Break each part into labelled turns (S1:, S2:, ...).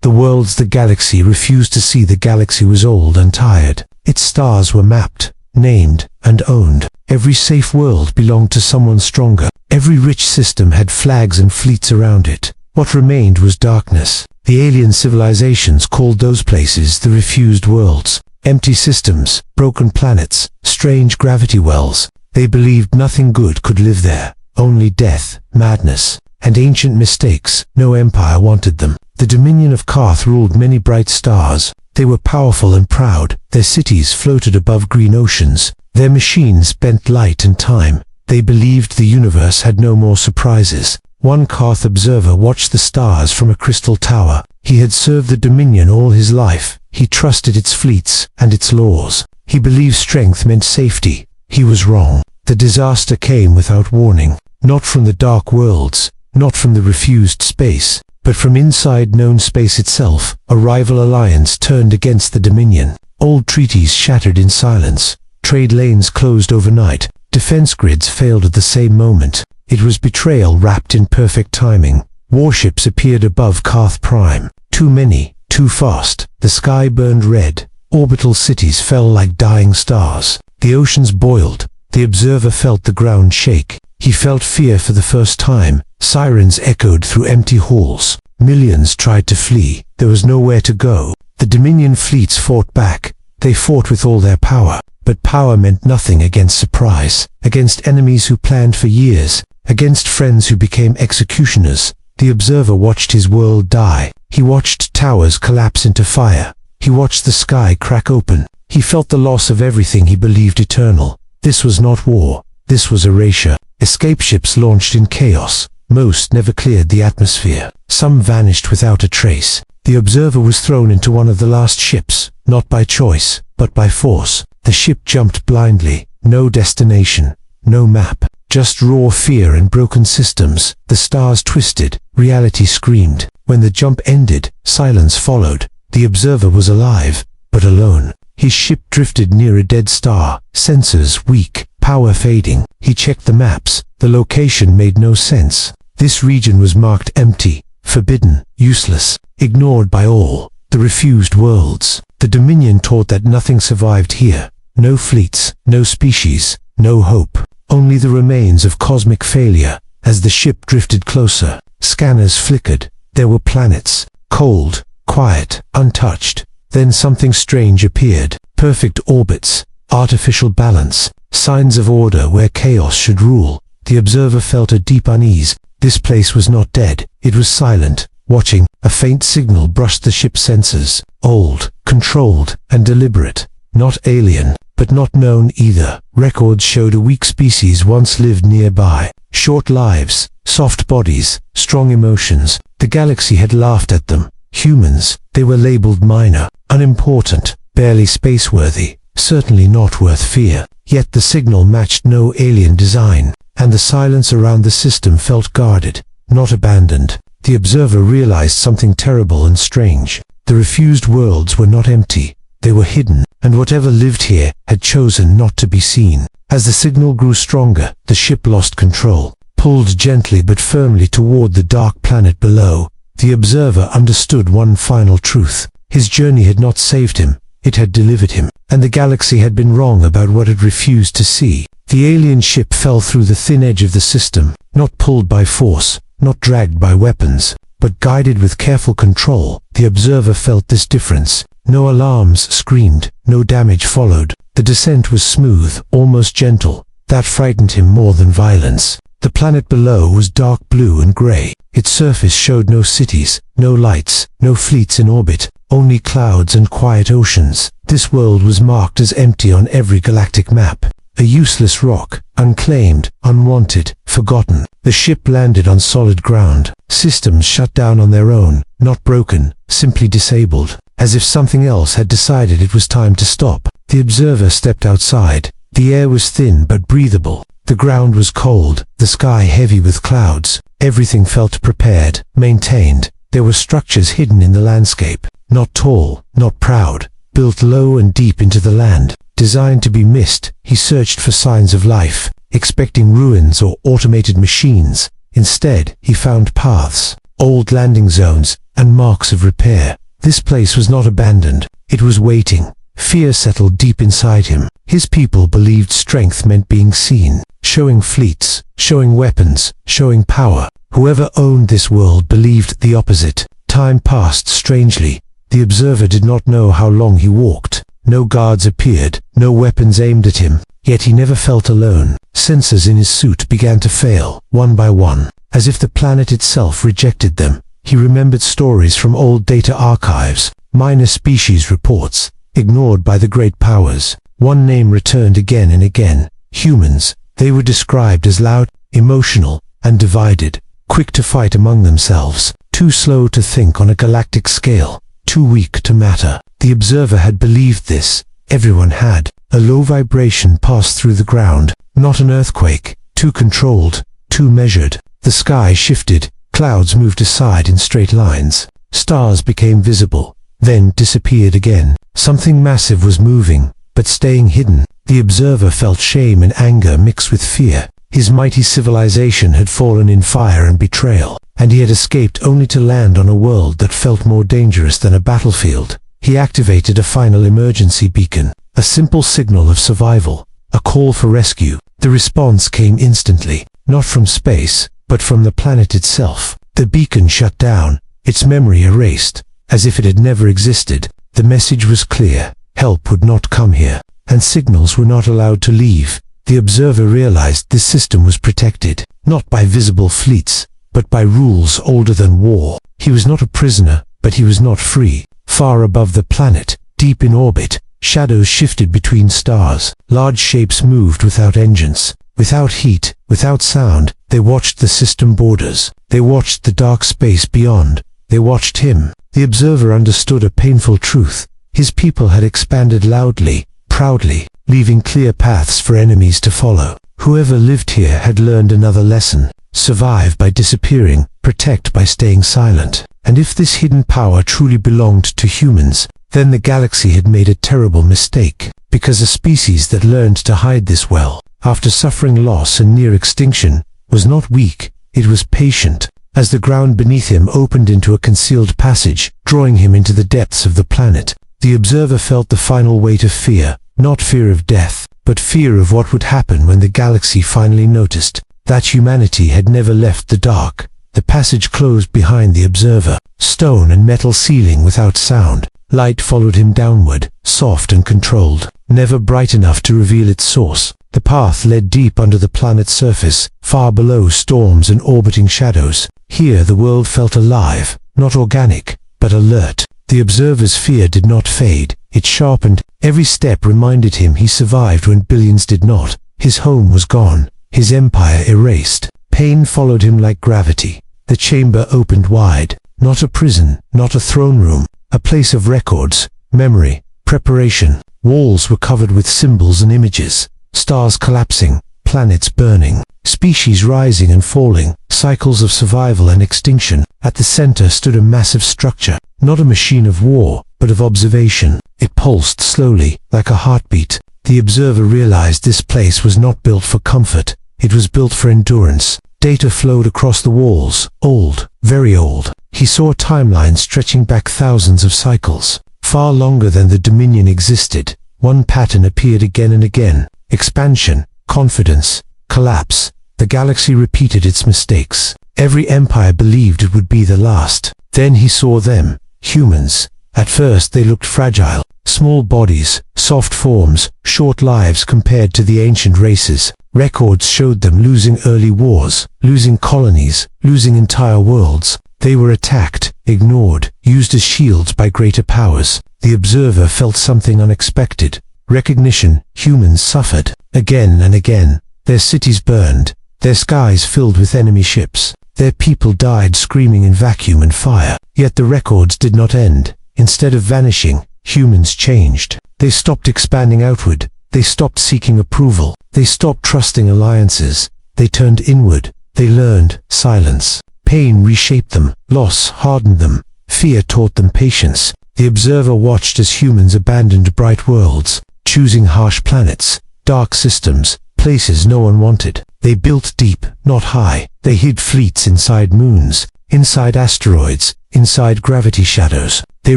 S1: The worlds, the galaxy refused to see. The galaxy was old and tired. Its stars were mapped, named, and owned. Every safe world belonged to someone stronger. Every rich system had flags and fleets around it. What remained was darkness. The alien civilizations called those places the refused worlds. Empty systems, broken planets, strange gravity wells. They believed nothing good could live there. Only death, madness, and ancient mistakes. No empire wanted them. The dominion of Karth ruled many bright stars. They were powerful and proud. Their cities floated above green oceans. Their machines bent light and time. They believed the universe had no more surprises. One Karth observer watched the stars from a crystal tower. He had served the Dominion all his life. He trusted its fleets and its laws. He believed strength meant safety. He was wrong. The disaster came without warning. Not from the dark worlds, not from the refused space, but from inside known space itself. A rival alliance turned against the Dominion. Old treaties shattered in silence. Trade lanes closed overnight. Defense grids failed at the same moment. It was betrayal wrapped in perfect timing. Warships appeared above Karth Prime. Too many, too fast. The sky burned red. Orbital cities fell like dying stars. The oceans boiled. The observer felt the ground shake. He felt fear for the first time. Sirens echoed through empty halls. Millions tried to flee. There was nowhere to go. The Dominion fleets fought back. They fought with all their power. But power meant nothing against surprise, against enemies who planned for years, against friends who became executioners. The observer watched his world die. He watched towers collapse into fire. He watched the sky crack open. He felt the loss of everything he believed eternal. This was not war. This was erasure. Escape ships launched in chaos. Most never cleared the atmosphere. Some vanished without a trace. The observer was thrown into one of the last ships, not by choice, but by force. The ship jumped blindly. No destination, no map, just raw fear and broken systems. The stars twisted. Reality screamed. When the jump ended, silence followed. The observer was alive, but alone. His ship drifted near a dead star. Sensors weak, power fading. He checked the maps. The location made no sense. This region was marked empty, forbidden, useless, ignored by all. The refused worlds. The Dominion taught that nothing survived here. No fleets, no species, no hope. Only the remains of cosmic failure. As the ship drifted closer, scanners flickered. There were planets, cold, quiet, untouched. Then something strange appeared. Perfect orbits, artificial balance, signs of order where chaos should rule. The observer felt a deep unease. This place was not dead. It was silent, watching. A faint signal brushed the ship's sensors. Old, controlled, and deliberate. Not alien, but not known either. Records showed a weak species once lived nearby. Short lives, soft bodies, strong emotions. The galaxy had laughed at them. Humans, they were labeled minor, unimportant, barely spaceworthy, certainly not worth fear. Yet the signal matched no alien design, and the silence around the system felt guarded, not abandoned. The observer realized something terrible and strange. The refused worlds were not empty. They were hidden, and whatever lived here had chosen not to be seen. As the signal grew stronger, the ship lost control, pulled gently but firmly toward the dark planet below. The observer understood one final truth. His journey had not saved him, it had delivered him, and the galaxy had been wrong about what it refused to see. The alien ship fell through the thin edge of the system, not pulled by force, not dragged by weapons, but guided with careful control. The observer felt this difference. No alarms screamed, no damage followed. The descent was smooth, almost gentle. That frightened him more than violence. The planet below was dark blue and gray. Its surface showed no cities, no lights, no fleets in orbit, only clouds and quiet oceans. This world was marked as empty on every galactic map. A useless rock, unclaimed, unwanted, forgotten. The ship landed on solid ground. Systems shut down on their own, not broken, simply disabled. As if something else had decided it was time to stop. The observer stepped outside. The air was thin but breathable. The ground was cold, the sky heavy with clouds. Everything felt prepared, maintained. There were structures hidden in the landscape, not tall, not proud, built low and deep into the land, designed to be missed. He searched for signs of life, expecting ruins or automated machines. Instead, he found paths, old landing zones, and marks of repair. This place was not abandoned. It was waiting. Fear settled deep inside him. His people believed strength meant being seen, showing fleets, showing weapons, showing power. Whoever owned this world believed the opposite. Time passed strangely. The observer did not know how long he walked. No guards appeared, no weapons aimed at him, yet he never felt alone. Sensors in his suit began to fail, one by one, as if the planet itself rejected them. He remembered stories from old data archives, minor species reports, ignored by the great powers. One name returned again and again: humans. They were described as loud, emotional, and divided, quick to fight among themselves, too slow to think on a galactic scale, too weak to matter. The observer had believed this. Everyone had. A low vibration passed through the ground, not an earthquake, too controlled, too measured. The sky shifted, clouds moved aside in straight lines. Stars became visible, then disappeared again. Something massive was moving, but staying hidden. The observer felt shame and anger mixed with fear. His mighty civilization had fallen in fire and betrayal, and he had escaped only to land on a world that felt more dangerous than a battlefield. He activated a final emergency beacon, a simple signal of survival, a call for rescue. The response came instantly, not from space, but from the planet itself. The beacon shut down, its memory erased, as if it had never existed. The message was clear: help would not come here, and signals were not allowed to leave. The observer realized this system was protected, not by visible fleets, but by rules older than war. He was not a prisoner, but he was not free. Far above the planet, deep in orbit, shadows shifted between stars. Large shapes moved without engines, without heat, without sound. They watched the system borders. They watched the dark space beyond. They watched him. The observer understood a painful truth. His people had expanded loudly, proudly, leaving clear paths for enemies to follow. Whoever lived here had learned another lesson: survive by disappearing, protect by staying silent. And if this hidden power truly belonged to humans, then the galaxy had made a terrible mistake, because a species that learned to hide this well, after suffering loss and near extinction, was not weak, it was patient. As the ground beneath him opened into a concealed passage, drawing him into the depths of the planet, the observer felt the final weight of fear, not fear of death, but fear of what would happen when the galaxy finally noticed that humanity had never left the dark. The passage closed behind the observer, stone and metal ceiling without sound. Light followed him downward, soft and controlled, never bright enough to reveal its source. The path led deep under the planet's surface, far below storms and orbiting shadows. Here the world felt alive, not organic, but alert. The observer's fear did not fade, it sharpened. Every step reminded him he survived when billions did not. His home was gone, his empire erased. Pain followed him like gravity. The chamber opened wide, not a prison, not a throne room, a place of records, memory, preparation. Walls were covered with symbols and images, stars collapsing, planets burning, species rising and falling, cycles of survival and extinction. At the center stood a massive structure, not a machine of war, but of observation. It pulsed slowly, like a heartbeat. The observer realized this place was not built for comfort, it was built for endurance. Data flowed across the walls, old, very old. He saw a timeline stretching back thousands of cycles, far longer than the Dominion existed. One pattern appeared again and again: expansion, confidence, collapse. The galaxy repeated its mistakes. Every empire believed it would be the last. Then he saw them, humans. At first they looked fragile, small bodies, soft forms, short lives compared to the ancient races. Records showed them losing early wars, losing colonies, losing entire worlds. They were attacked, ignored, used as shields by greater powers. The observer felt something unexpected. Recognition. Humans suffered. Again and again. Their cities burned, their skies filled with enemy ships. Their people died screaming in vacuum and fire. Yet the records did not end. Instead of vanishing, humans changed. They stopped expanding outward. They stopped seeking approval. They stopped trusting alliances. They turned inward. They learned silence. Pain reshaped them. Loss hardened them. Fear taught them patience. The observer watched as humans abandoned bright worlds, choosing harsh planets, dark systems, places no one wanted. They built deep, not high. They hid fleets inside moons, inside asteroids, inside gravity shadows. They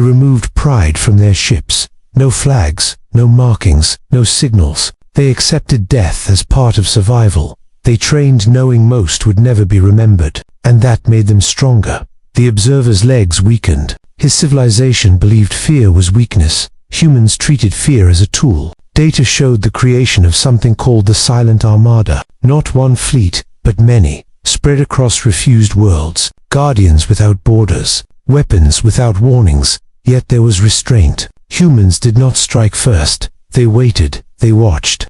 S1: removed pride from their ships. No flags, no markings, no signals. They accepted death as part of survival. They trained knowing most would never be remembered, and that made them stronger. The observer's legs weakened. His civilization believed fear was weakness. Humans treated fear as a tool. Data showed the creation of something called the Silent Armada. Not one fleet, but many, spread across refused worlds. Guardians without borders. Weapons without warnings. Yet there was restraint. Humans did not strike first. They waited. They watched.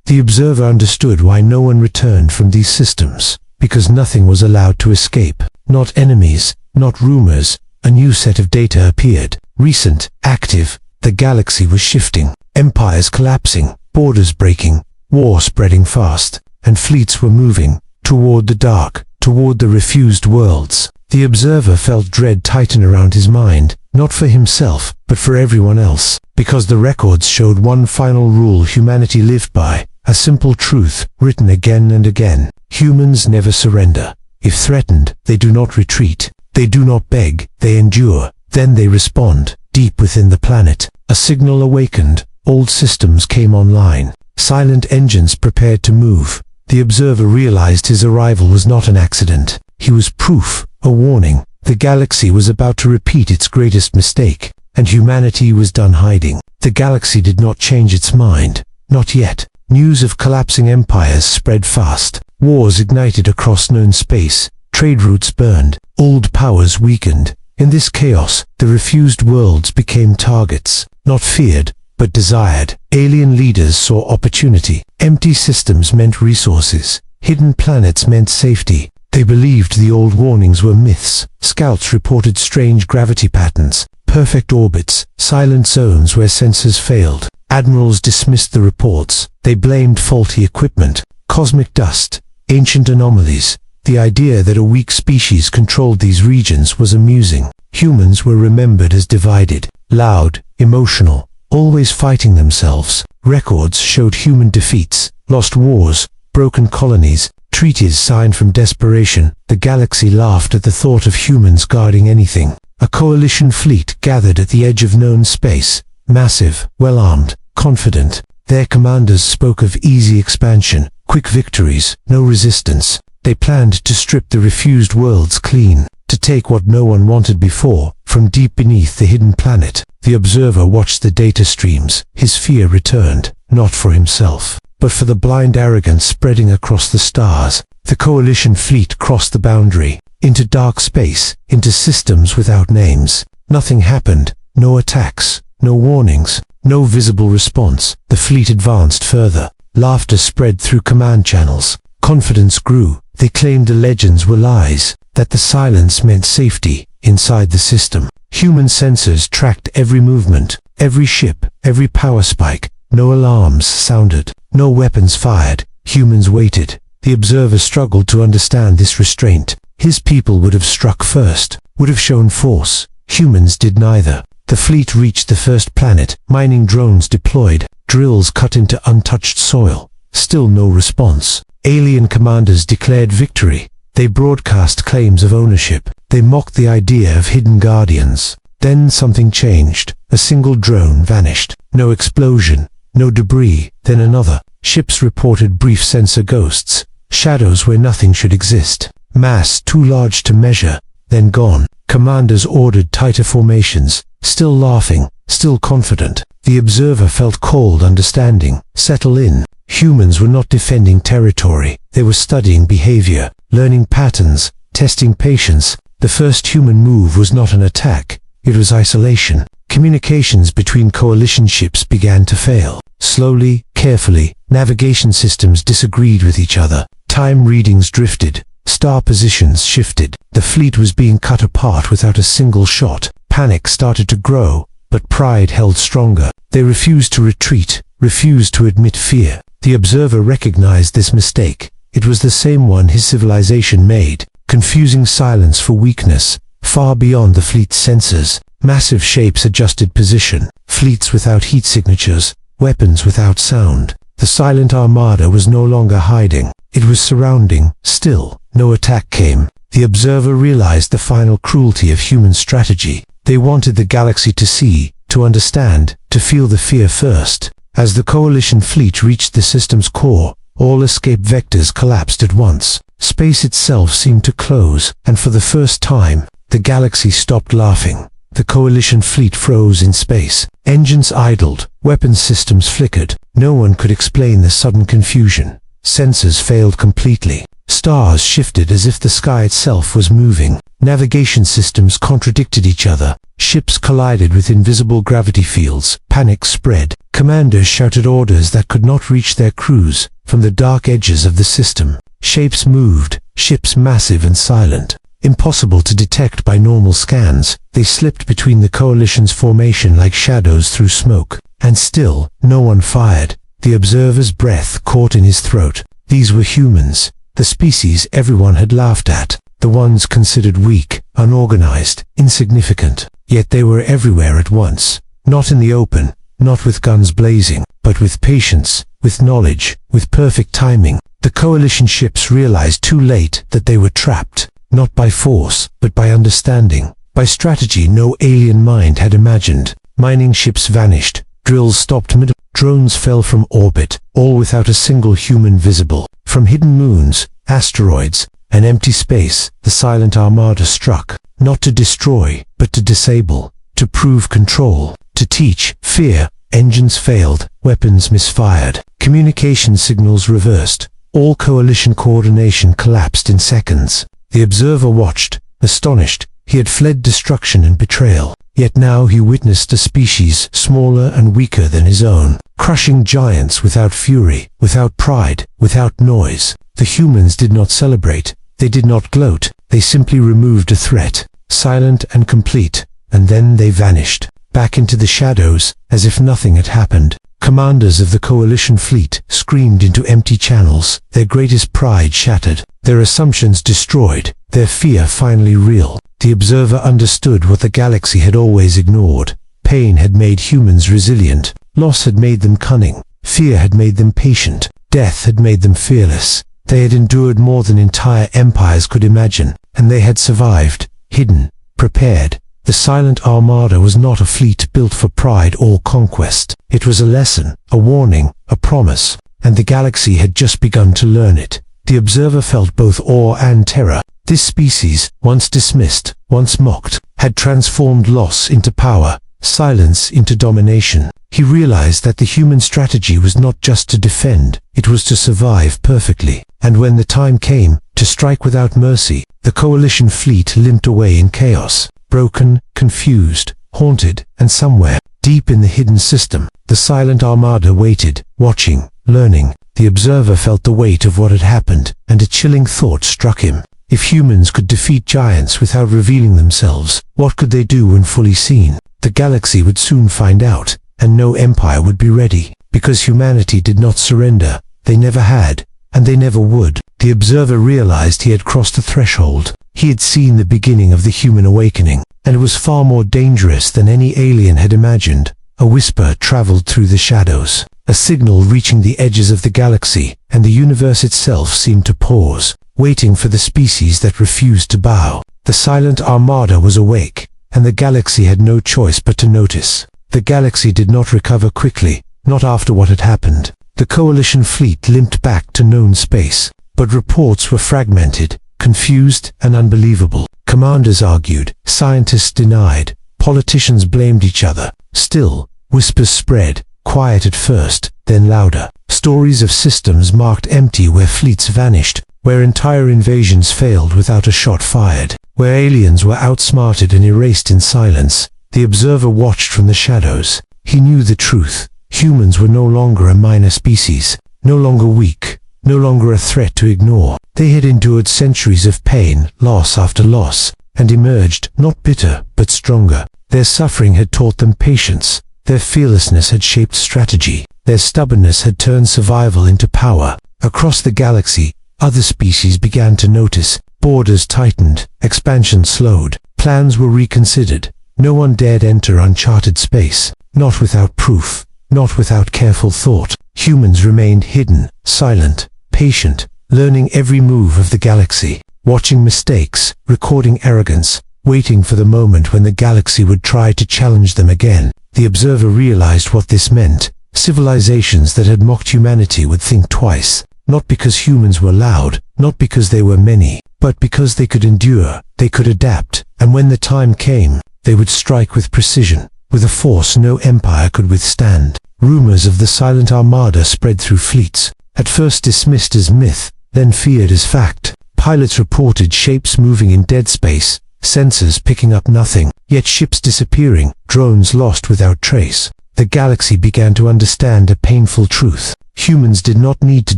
S1: The observer understood why no one returned from these systems. Because nothing was allowed to escape. Not enemies, not rumors. A new set of data appeared. Recent, active. The galaxy was shifting. Empires collapsing. Borders breaking. War spreading fast. And fleets were moving. Toward the dark. Toward the refused worlds. The observer felt dread tighten around his mind. Not for himself, but for everyone else. Because the records showed one final rule humanity lived by. A simple truth, written again and again. Humans never surrender. If threatened, they do not retreat. They do not beg, they endure. Then they respond, deep within the planet. A signal awakened. Old systems came online. Silent engines prepared to move. The observer realized his arrival was not an accident. He was proof, a warning. The galaxy was about to repeat its greatest mistake, and humanity was done hiding. The galaxy did not change its mind. Not yet. News of collapsing empires spread fast. Wars ignited across known space. Trade routes burned. Old powers weakened. In this chaos, the refused worlds became targets. Not feared, but desired. Alien leaders saw opportunity. Empty systems meant resources. Hidden planets meant safety. They believed the old warnings were myths. Scouts reported strange gravity patterns, perfect orbits, silent zones where sensors failed. Admirals dismissed the reports. They blamed faulty equipment, cosmic dust, ancient anomalies. The idea that a weak species controlled these regions was amusing. Humans were remembered as divided, loud, emotional, always fighting themselves. Records showed human defeats, lost wars, broken colonies, treaties signed from desperation. The galaxy laughed at the thought of humans guarding anything. A coalition fleet gathered at the edge of known space, massive, well-armed, confident. Their commanders spoke of easy expansion, quick victories, no resistance. They planned to strip the refused worlds clean, to take what no one wanted before, from deep beneath the hidden planet. The observer watched the data streams. His fear returned, not for himself, but for the blind arrogance spreading across the stars. The coalition fleet crossed the boundary, into dark space, into systems without names. Nothing happened, no attacks, no warnings, no visible response. The fleet advanced further. Laughter spread through command channels. Confidence grew. They claimed the legends were lies, that the silence meant safety inside the system. Human sensors tracked every movement, every ship, every power spike. No alarms sounded, no weapons fired. Humans waited. The observer struggled to understand this restraint. His people would have struck first, would have shown force. Humans did neither. The fleet reached the first planet. Mining drones deployed. Drills cut into untouched soil. Still no response. Alien commanders declared victory. They broadcast claims of ownership. They mocked the idea of hidden guardians. Then something changed. A single drone vanished. No explosion, no debris. Then another. Ships reported brief sensor ghosts. Shadows where nothing should exist. Mass too large to measure. Then gone. Commanders ordered tighter formations. Still laughing, still confident. The observer felt cold understanding. Settle in. Humans were not defending territory. They were studying behavior, learning patterns, testing patience. The first human move was not an attack. It was isolation. Communications between coalition ships began to fail. Slowly, carefully, navigation systems disagreed with each other. Time readings drifted. Star positions shifted. The fleet was being cut apart without a single shot. Panic started to grow, but pride held stronger. They refused to retreat, refused to admit fear. The observer recognized this mistake. It was the same one his civilization made, confusing silence for weakness, far beyond the fleet's sensors. Massive shapes adjusted position, fleets without heat signatures, weapons without sound. The silent armada was no longer hiding. It was surrounding, still. No attack came, the observer realized the final cruelty of human strategy. They wanted the galaxy to see, to understand, to feel the fear first. As the coalition fleet reached the system's core, all escape vectors collapsed at once. Space itself seemed to close, and for the first time, the galaxy stopped laughing. The coalition fleet froze in space. Engines idled, weapons systems flickered. No one could explain the sudden confusion. Sensors failed completely. Stars shifted as if the sky itself was moving. Navigation systems contradicted each other. Ships collided with invisible gravity fields. Panic spread. Commanders shouted orders that could not reach their crews. From the dark edges of the system, shapes moved, ships massive and silent. Impossible to detect by normal scans, they slipped between the coalition's formation like shadows through smoke. And still, no one fired. The observer's breath caught in his throat. These were humans, the species everyone had laughed at, the ones considered weak, unorganized, insignificant. Yet they were everywhere at once, not in the open, not with guns blazing, but with patience, with knowledge, with perfect timing. The coalition ships realized too late that they were trapped, not by force, but by understanding, by strategy no alien mind had imagined. Mining ships vanished, drills stopped mid, drones fell from orbit, all without a single human visible. From hidden moons, asteroids, and empty space, the silent armada struck, not to destroy, but to disable, to prove control, to teach. Fear. Engines failed, weapons misfired, communication signals reversed, all coalition coordination collapsed in seconds. The observer watched, astonished. He had fled destruction and betrayal, yet now he witnessed a species smaller and weaker than his own, crushing giants without fury, without pride, without noise. The humans did not celebrate, they did not gloat, they simply removed a threat, silent and complete, and then they vanished, back into the shadows, as if nothing had happened. Commanders of the coalition fleet screamed into empty channels, their greatest pride shattered, their assumptions destroyed, their fear finally real. The observer understood what the galaxy had always ignored. Pain had made humans resilient, loss had made them cunning, fear had made them patient, death had made them fearless. They had endured more than entire empires could imagine, and they had survived, hidden, prepared. The silent armada was not a fleet built for pride or conquest. It was a lesson, a warning, a promise, and the galaxy had just begun to learn it. The observer felt both awe and terror. This species, once dismissed, once mocked, had transformed loss into power, silence into domination. He realized that the human strategy was not just to defend, it was to survive perfectly. And when the time came, to strike without mercy, the coalition fleet limped away in chaos. Broken, confused, haunted, and somewhere, deep in the hidden system, the silent armada waited, watching, learning. The observer felt the weight of what had happened, and a chilling thought struck him. If humans could defeat giants without revealing themselves, what could they do when fully seen? The galaxy would soon find out, and no empire would be ready, because humanity did not surrender. They never had, and they never would. The observer realized he had crossed a threshold. He had seen the beginning of the human awakening, and it was far more dangerous than any alien had imagined. A whisper traveled through the shadows, a signal reaching the edges of the galaxy, and the universe itself seemed to pause, waiting for the species that refused to bow. The silent armada was awake, and the galaxy had no choice but to notice. The galaxy did not recover quickly, not after what had happened. The coalition fleet limped back to known space, but reports were fragmented, confused and unbelievable. Commanders argued, scientists denied, politicians blamed each other. Still, whispers spread, quiet at first, then louder. Stories of systems marked empty where fleets vanished, where entire invasions failed without a shot fired, where aliens were outsmarted and erased in silence. The observer watched from the shadows. He knew the truth. Humans were no longer a minor species, no longer weak, no longer a threat to ignore. They had endured centuries of pain, loss after loss, and emerged, not bitter, but stronger. Their suffering had taught them patience. Their fearlessness had shaped strategy. Their stubbornness had turned survival into power. Across the galaxy, other species began to notice. Borders tightened, expansion slowed, plans were reconsidered. No one dared enter uncharted space, not without proof, not without careful thought. Humans remained hidden, silent, patient, learning every move of the galaxy. watching mistakes, recording arrogance, waiting for the moment when the galaxy would try to challenge them again. The observer realized what this meant. Civilizations that had mocked humanity would think twice, not because humans were loud, not because they were many, but because they could endure, they could adapt, and when the time came, they would strike with precision, with a force no empire could withstand. Rumors of the Silent Armada spread through fleets, at first dismissed as myth, then feared as fact. Pilots reported shapes moving in dead space, sensors picking up nothing, yet ships disappearing, drones lost without trace. The galaxy began to understand a painful truth. Humans did not need to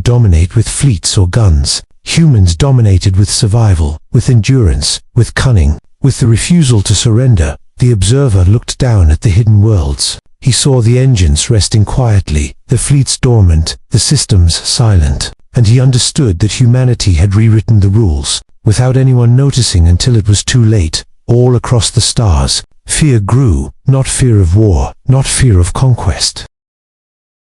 S1: dominate with fleets or guns. Humans dominated with survival, with endurance, with cunning, with the refusal to surrender. The observer looked down at the hidden worlds. He saw the engines resting quietly, the fleets dormant, the systems silent, and he understood that humanity had rewritten the rules, without anyone noticing until it was too late. All across the stars, fear grew, not fear of war, not fear of conquest,